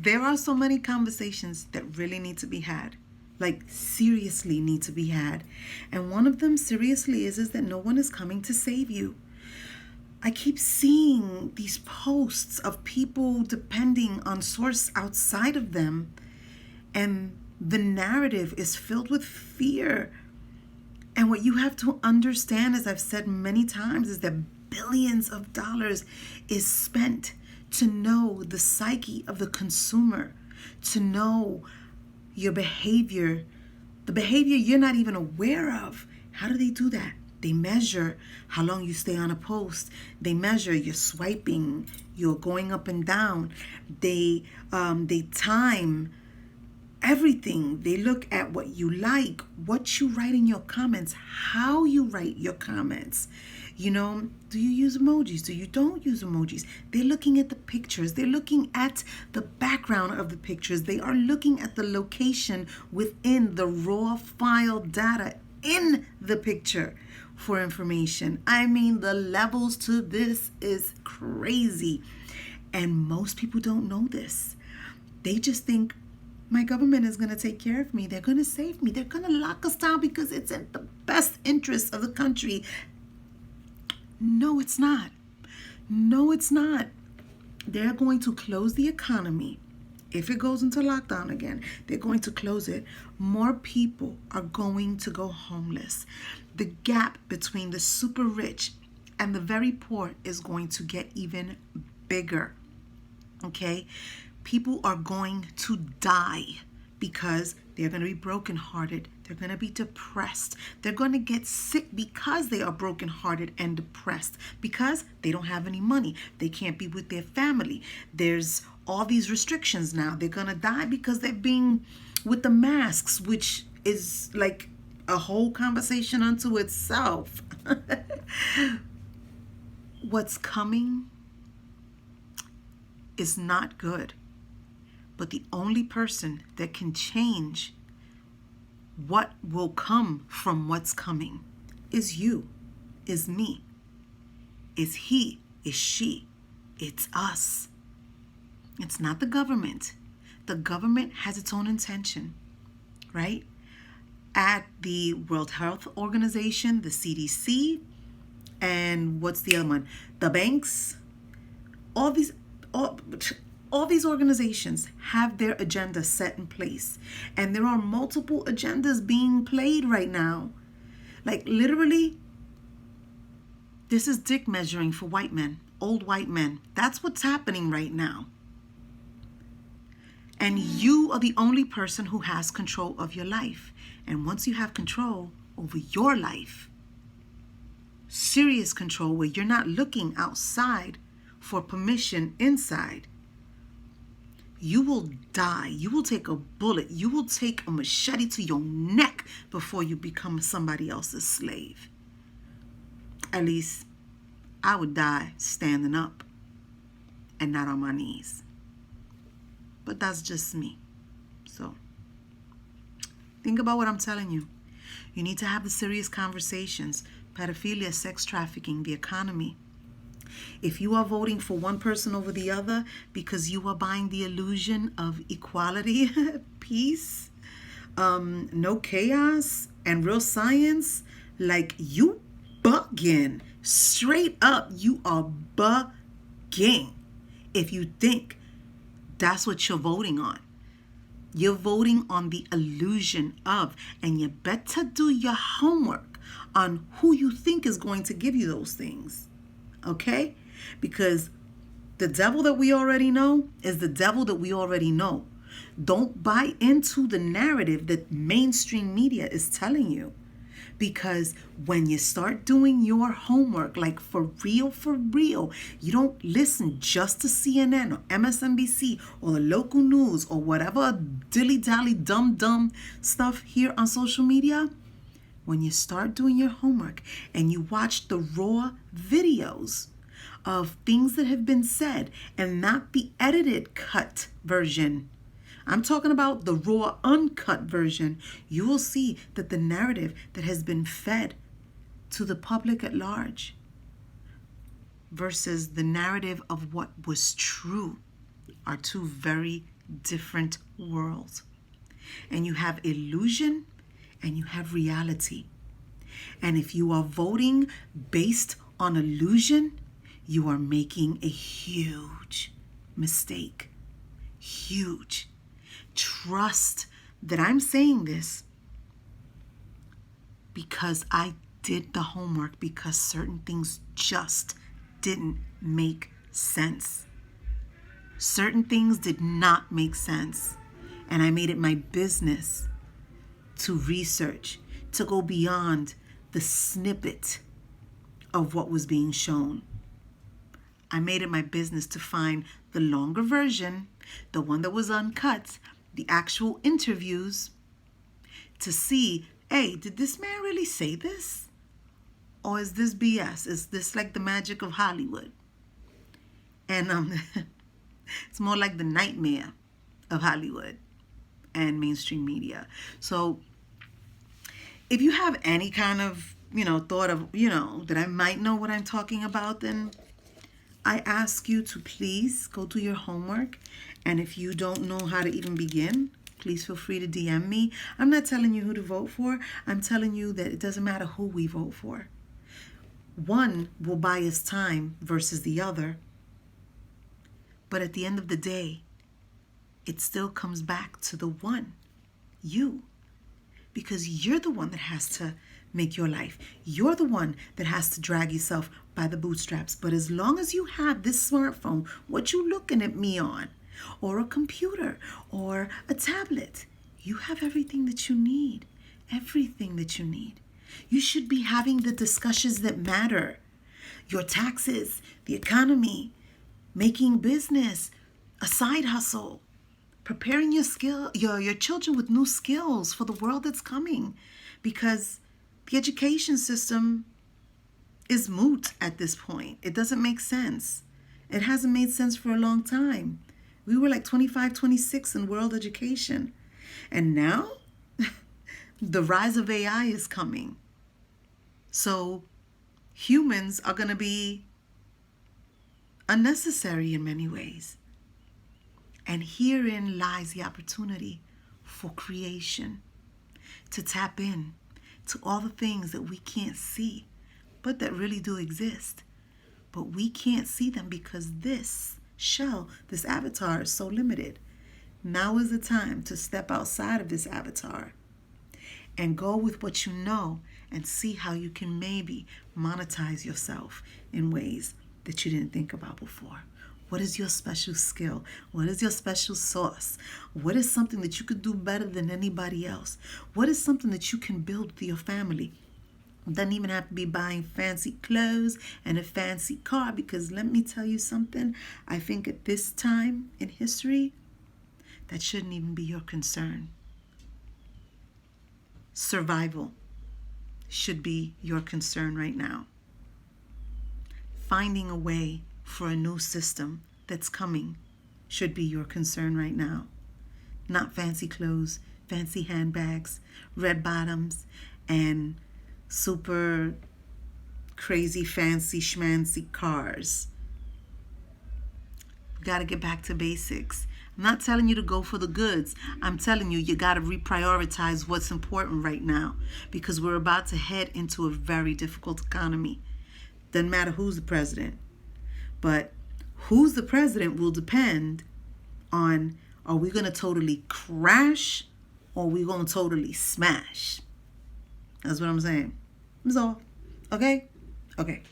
There are so many conversations that really need to be had. Like, seriously need to be had. And one of them, seriously, is that no one is coming to save you. I keep seeing these posts of people depending on source outside of them, and the narrative is filled with fear. And what you have to understand, as I've said many times, is that billions of dollars is spent to know the psyche of the consumer, to know your behavior, the behavior you're not even aware of. How do they do that? They measure how long you stay on a post. They measure your swiping, your going up and down. They time everything. They look at what you like, what you write in your comments, how you write your comments. You know, do you use emojis? Do you don't use emojis? They're looking at the pictures. They're looking at the background of the pictures. They are looking at the location within the raw file data in the picture for information. I mean, the levels to this is crazy. And most people don't know this. They just think, my government is going to take care of me. They're going to save me. They're going to lock us down because it's in the best interest of the country. No, it's not. No, it's not. They're going to close the economy. If it goes into lockdown again, they're going to close it. More people are going to go homeless. The gap between the super rich and the very poor is going to get even bigger. Okay? People are going to die because they're going to be brokenhearted. They're going to be depressed. They're going to get sick because they are brokenhearted and depressed, because they don't have any money. They can't be with their family. There's all these restrictions now. They're going to die because they're being with the masks, which is like a whole conversation unto itself. What's coming is not good. But the only person that can change what will come from what's coming is you, is me, is he, is she. It's us. It's not the government. The government has its own intention, right? At the World Health Organization, the CDC, and what's the other one? The banks. All these organizations have their agenda set in place, and there are multiple agendas being played right now. Like, literally, this is dick measuring for white men, old white men. That's what's happening right now. And you are the only person who has control of your life. And once you have control over your life, serious control, where you're not looking outside for permission inside, you will die. You will take a bullet. You will take a machete to your neck before you become somebody else's slave. At least I would die standing up and not on my knees. But that's just me. So think about what I'm telling you. You need to have the serious conversations. Pedophilia, sex trafficking, the economy. If you are voting for one person over the other because you are buying the illusion of equality, peace, no chaos, and real science, like, you bugging. Straight up, you are bugging if you think that's what you're voting on. You're voting on the illusion of, and you better do your homework on who you think is going to give you those things. Okay? Because the devil that we already know is the devil that we already know. Don't buy into the narrative that mainstream media is telling you. Because when you start doing your homework, like for real, you don't listen just to CNN or MSNBC or the local news or whatever dilly-dally dumb stuff here on social media. When you start doing your homework and you watch the raw videos of things that have been said and not the edited cut version, I'm talking about the raw uncut version, you will see that the narrative that has been fed to the public at large versus the narrative of what was true are two very different worlds. And you have illusion and you have reality. And if you are voting based on illusion, you are making a huge mistake. Huge. Trust that I'm saying this because I did the homework, because certain things just didn't make sense. Certain things did not make sense. And I made it my business to research, to go beyond the snippet of what was being shown. I made it my business to find the longer version, the one that was uncut, the actual interviews, to see, hey, did this man really say this? Or is this BS? Is this like the magic of Hollywood? And it's more like the nightmare of Hollywood and mainstream media. So if you have any kind of, thought of, that I might know what I'm talking about, then I ask you to please go do your homework. And if you don't know how to even begin, please feel free to DM me. I'm not telling you who to vote for. I'm telling you that it doesn't matter who we vote for. One will buy us time versus the other. But at the end of the day, it still comes back to the one, you. Because you're the one that has to make your life. You're the one that has to drag yourself by the bootstraps. But as long as you have this smartphone, what you looking at me on, or a computer, or a tablet, you have everything that you need. Everything that you need. You should be having the discussions that matter. Your taxes, the economy, making business, a side hustle, preparing your children with new skills for the world that's coming, because the education system is moot at this point. It doesn't make sense. It hasn't made sense for a long time. We were like 25, 26 in world education. And now the rise of AI is coming. So humans are going to be unnecessary in many ways. And herein lies the opportunity for creation, to tap in to all the things that we can't see, but that really do exist. But we can't see them because this avatar is so limited. Now is the time to step outside of this avatar and go with what you know and see how you can maybe monetize yourself in ways that you didn't think about before. What is your special skill? What is your special sauce? What is something that you could do better than anybody else? What is something that you can build with your family? It doesn't even have to be buying fancy clothes and a fancy car, because let me tell you something. I think at this time in history, that shouldn't even be your concern. Survival should be your concern right now. Finding a way for a new system that's coming should be your concern right now. Not fancy clothes, fancy handbags, red bottoms, and super crazy fancy schmancy cars. Got to get back to basics. I'm not telling you to go for the goods. I'm telling you, you got to reprioritize what's important right now, because we're about to head into a very difficult economy. Doesn't matter who's the president. But who's the president will depend on, are we going to totally crash or are we going to totally smash? That's what I'm saying. That's all. Okay? Okay.